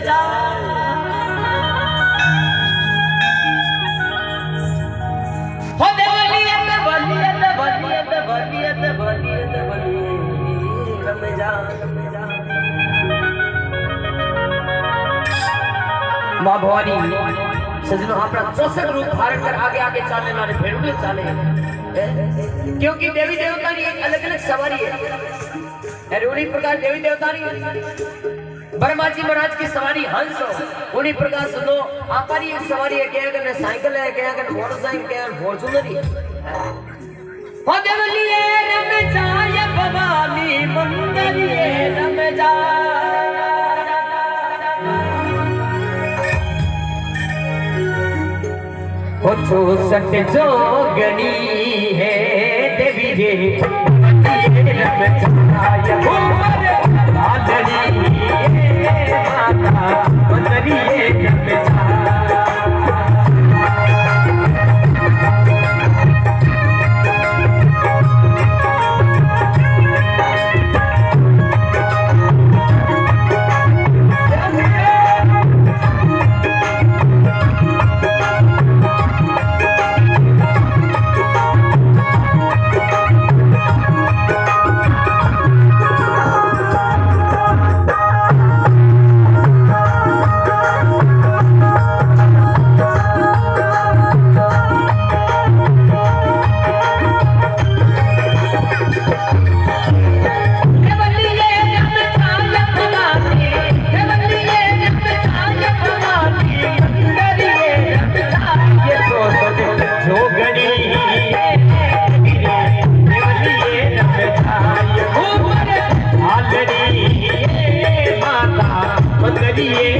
जा हो देवलियत बलियत बलियत बलियत बलियत बलियत रम जा मां भवानी सजनो अपना 64 रूप धारण कर आगे आगे चलने वाले भेड़ुए चले क्योंकि देवी देवता की एक अलग अलग सवारी है उन्हीं प्रकार देवी देवता की ब्रह्मा जी महाराज की सवारी हंस हो उन्हीं प्रकार सुनो आपकी एक सवारी है क्या करने साइकिल है क्या करने मोटरसाइकिल क्या फॉर्च्यूनर हो देवलिए रम जाय भवानी मंदरिए रम जा हो चौसठ जोगनी है देवी रे माता मंदरिए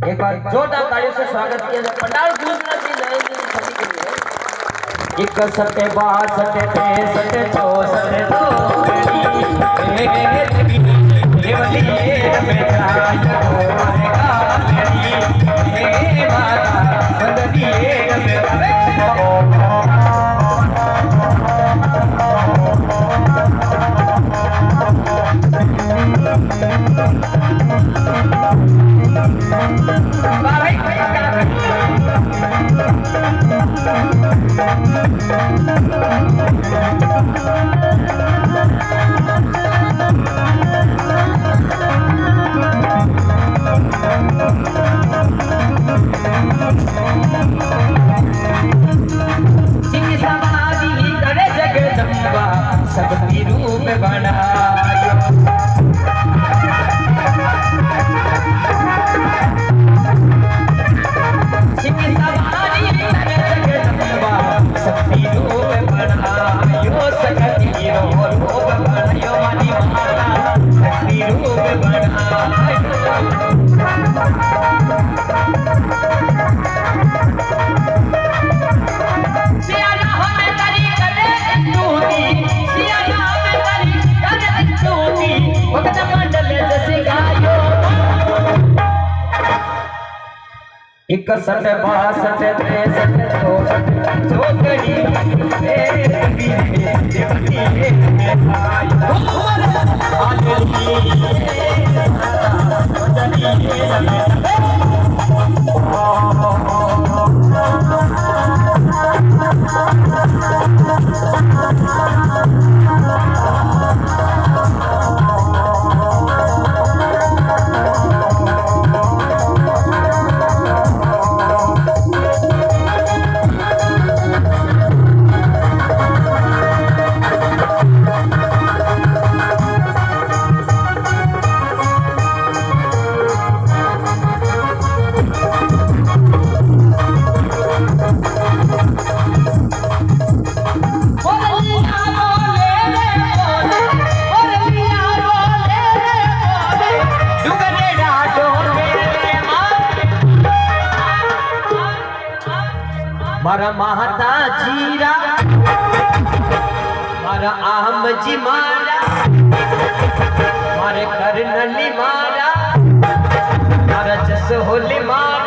एक बार जोरदार तालियों से स्वागत किया जाए पंडाल पूजना जी नरेंद्र सभी के लिए। एक सत्य बात सत्य पे सत्य छो सत्य दो सबकी रूप बनायो सिंह सवारी जगदम्बा सबकी रूप बनायो सकती रूप बनायो मानी माता सबकी रूप बनायो एक सत्य बात सत्य पे सत्य दो जोगड़ी मारा महता जीरा मारा आम जी मारा मारे करनली मारा मारा जस होली मारा